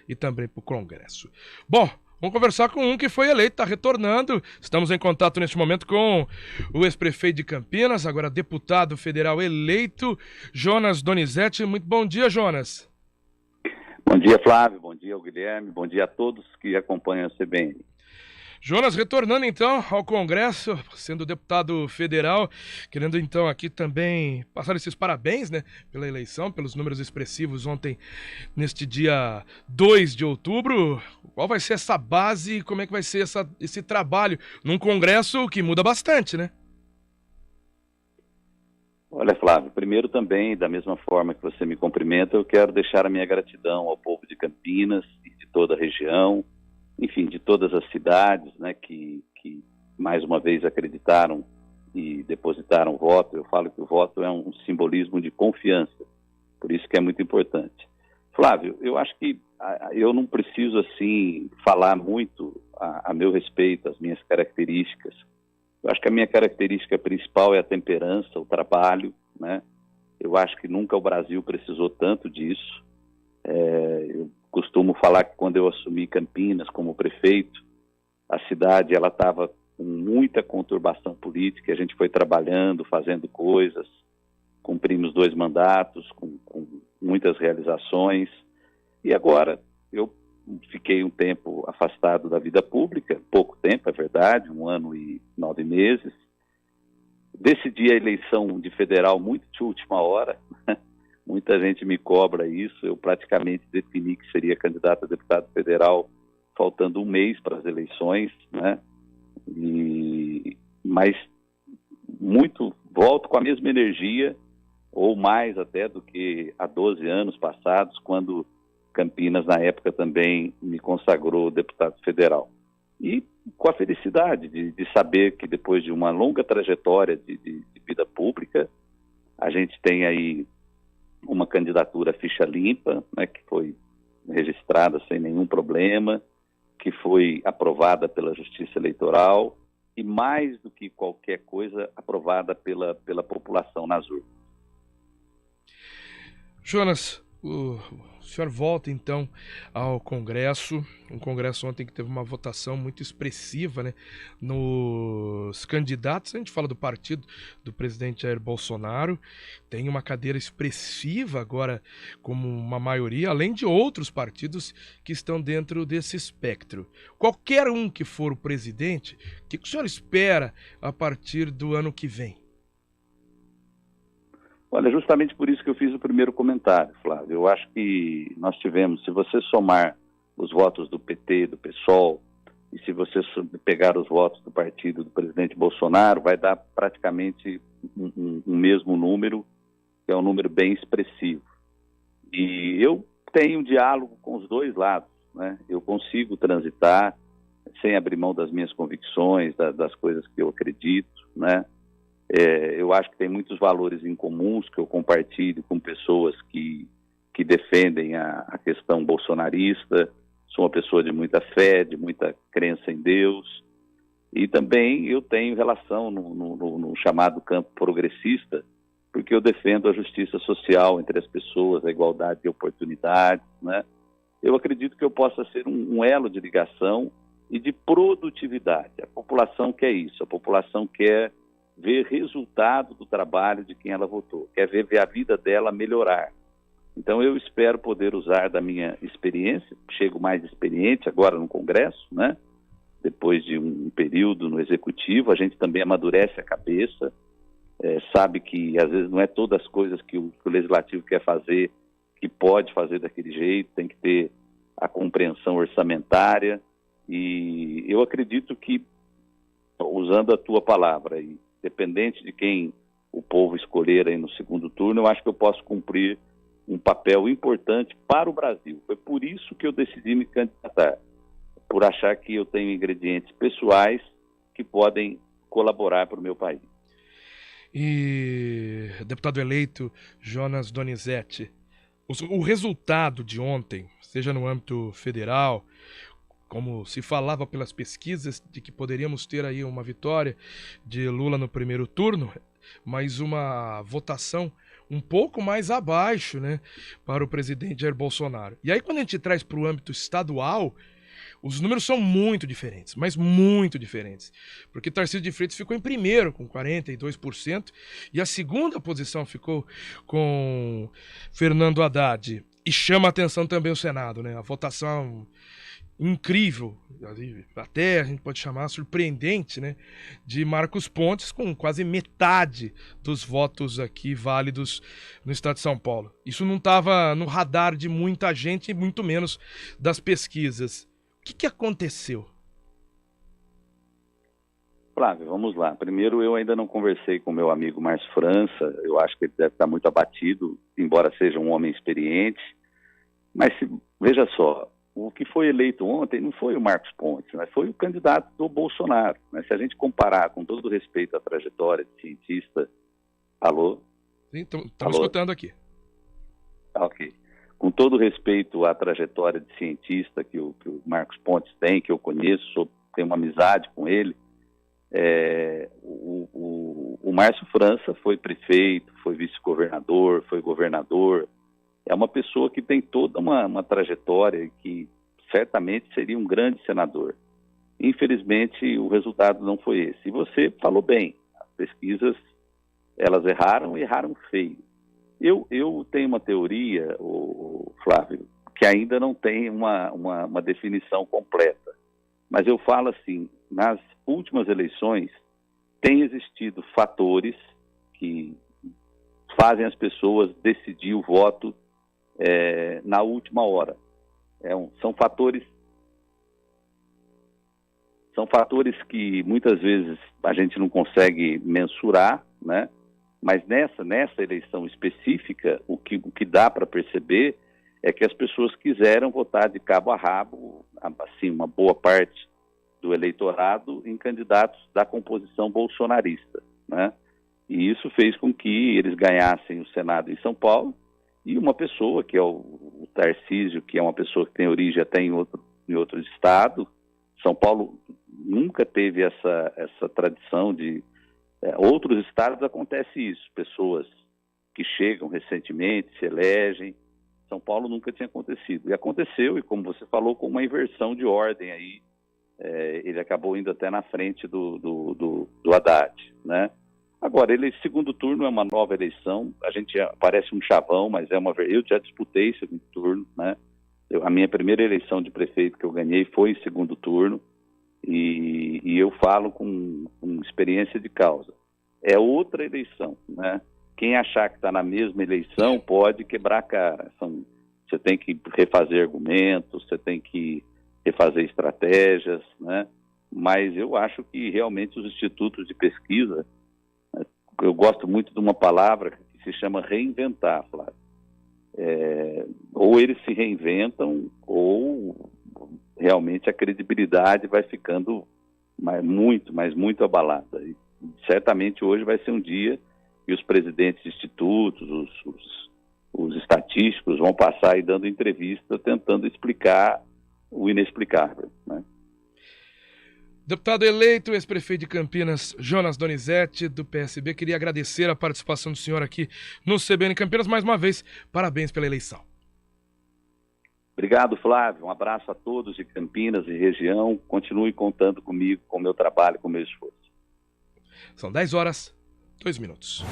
e também para o Congresso. Bom, vamos conversar com um que foi eleito, está retornando. Estamos em contato neste momento com o ex-prefeito de Campinas, agora deputado federal eleito, Jonas Donizete. Muito bom dia, Jonas. Bom dia, Flávio. Bom dia, Guilherme. Bom dia a todos que acompanham a CBN. Jonas, retornando então ao Congresso, sendo deputado federal, querendo então aqui também passar esses parabéns, né, pela eleição, pelos números expressivos ontem, neste dia 2 de outubro. Qual vai ser essa base e como é que vai ser esse trabalho num Congresso que muda bastante, né? Olha, Flávio, primeiro também, da mesma forma que você me cumprimenta, eu quero deixar a minha gratidão ao povo de Campinas e de toda a região, enfim, de todas as cidades, né, que mais uma vez acreditaram e depositaram voto. Eu falo que o voto é um simbolismo de confiança, por isso que é muito importante. Flávio, eu acho que eu não preciso, assim, falar muito a meu respeito, as minhas características. Eu acho que a minha característica principal é a temperança, o trabalho, né? Eu acho que nunca o Brasil precisou tanto disso. Eu costumo falar que quando eu assumi Campinas como prefeito, a cidade ela estava com muita conturbação política, a gente foi trabalhando, fazendo coisas, cumprimos 2 mandatos, com muitas realizações, e agora eu fiquei um tempo afastado da vida pública, pouco tempo, é verdade, 1 ano e 9 meses, decidi a eleição de federal muito de última hora. Muita gente me cobra isso, eu praticamente defini que seria candidato a deputado federal faltando 1 mês para as eleições, né? Mas volto com a mesma energia, ou mais até do que há 12 anos passados, quando Campinas, na época, também me consagrou deputado federal. E com a felicidade de saber que depois de uma longa trajetória de vida pública, a gente tem aí uma candidatura ficha limpa, né, que foi registrada sem nenhum problema, que foi aprovada pela Justiça Eleitoral e, mais do que qualquer coisa, aprovada pela população nas urnas. Jonas, o senhor volta então ao Congresso, um Congresso ontem que teve uma votação muito expressiva, né, nos candidatos. A gente fala do partido do presidente Jair Bolsonaro, tem uma cadeira expressiva agora como uma maioria, além de outros partidos que estão dentro desse espectro. Qualquer um que for o presidente, o que o senhor espera a partir do ano que vem? Olha, justamente por isso que eu fiz o primeiro comentário, Flávio. Eu acho que nós tivemos, se você somar os votos do PT, do PSOL, e se você pegar os votos do partido do presidente Bolsonaro, vai dar praticamente um mesmo número, que é um número bem expressivo. E eu tenho diálogo com os 2 lados, né? Eu consigo transitar sem abrir mão das minhas convicções, das coisas que eu acredito, né? Eu acho que tem muitos valores em comuns que eu compartilho com pessoas que defendem a questão bolsonarista. Sou uma pessoa de muita fé, de muita crença em Deus, e também eu tenho relação no chamado campo progressista, porque eu defendo a justiça social entre as pessoas, a igualdade de oportunidades, né? Eu acredito que eu possa ser um elo de ligação e de produtividade. A população quer isso, a população quer ver resultado do trabalho de quem ela votou, quer ver a vida dela melhorar. Então eu espero poder usar da minha experiência, chego mais experiente agora no Congresso, né? Depois de um período no Executivo, a gente também amadurece a cabeça, sabe que às vezes não é todas as coisas que o Legislativo quer fazer, que pode fazer daquele jeito, tem que ter a compreensão orçamentária, e eu acredito que, usando a tua palavra, e dependente de quem o povo escolher aí no segundo turno, eu acho que eu posso cumprir um papel importante para o Brasil. Foi por isso que eu decidi me candidatar, por achar que eu tenho ingredientes pessoais que podem colaborar para o meu país. E, deputado eleito Jonas Donizete, o resultado de ontem, seja no âmbito federal, como se falava pelas pesquisas de que poderíamos ter aí uma vitória de Lula no primeiro turno, mas uma votação um pouco mais abaixo, né, para o presidente Jair Bolsonaro. E aí, quando a gente traz para o âmbito estadual, os números são muito diferentes, mas muito diferentes. Porque Tarcísio de Freitas ficou em primeiro, com 42%, e a segunda posição ficou com Fernando Haddad. E chama a atenção também o Senado, né? A votação incrível, até a gente pode chamar surpreendente, né? De Marcos Pontes, com quase metade dos votos aqui válidos no estado de São Paulo. Isso não estava no radar de muita gente, e muito menos das pesquisas. O que aconteceu? Flávio, vamos lá. Primeiro, eu ainda não conversei com meu amigo Márcio França. Eu acho que ele deve estar muito abatido, embora seja um homem experiente. Mas veja só, o que foi eleito ontem não foi o Marcos Pontes, mas foi o candidato do Bolsonaro. Né? Se a gente comparar, com todo respeito à trajetória de cientista... Alô? Sim, estamos escutando aqui. Ok. Com todo respeito à trajetória de cientista que o Marcos Pontes tem, que eu conheço, tenho uma amizade com ele, o Márcio França foi prefeito, foi vice-governador, foi governador. É uma pessoa que tem toda uma trajetória que certamente seria um grande senador. Infelizmente, o resultado não foi esse. E você falou bem, as pesquisas, elas erraram e erraram feio. Eu tenho uma teoria, Flávio, que ainda não tem uma definição completa. Mas eu falo assim, nas últimas eleições, tem existido fatores que fazem as pessoas decidir o voto na última hora. São fatores que muitas vezes a gente não consegue mensurar, né? Mas nessa eleição específica, o que dá para perceber é que as pessoas quiseram votar de cabo a rabo, assim, uma boa parte do eleitorado em candidatos da composição bolsonarista, né? E isso fez com que eles ganhassem o Senado em São Paulo, e uma pessoa, que é o Tarcísio, que é uma pessoa que tem origem até em outro estado. São Paulo nunca teve essa tradição de... outros estados acontece isso, pessoas que chegam recentemente, se elegem. São Paulo nunca tinha acontecido. E aconteceu, e como você falou, com uma inversão de ordem aí, ele acabou indo até na frente do Haddad, né? Agora, segundo turno é uma nova eleição, a gente parece um chavão, mas eu já disputei segundo turno, né? A minha primeira eleição de prefeito que eu ganhei foi em segundo turno, e eu falo com experiência de causa. É outra eleição, né? Quem achar que está na mesma eleição pode quebrar a cara. Você tem que refazer argumentos, você tem que refazer estratégias, né? Mas eu acho que realmente os institutos de pesquisa, eu gosto muito de uma palavra que se chama reinventar, Flávio. Ou eles se reinventam, ou realmente a credibilidade vai ficando muito abalada. E certamente hoje vai ser um dia que os presidentes de institutos, os estatísticos vão passar aí dando entrevista, tentando explicar o inexplicável, né? Deputado eleito, ex-prefeito de Campinas, Jonas Donizete, do PSB, queria agradecer a participação do senhor aqui no CBN Campinas. Mais uma vez, parabéns pela eleição. Obrigado, Flávio. Um abraço a todos de Campinas e região. Continue contando comigo, com o meu trabalho, com o meu esforço. São 10 horas, 2 minutos.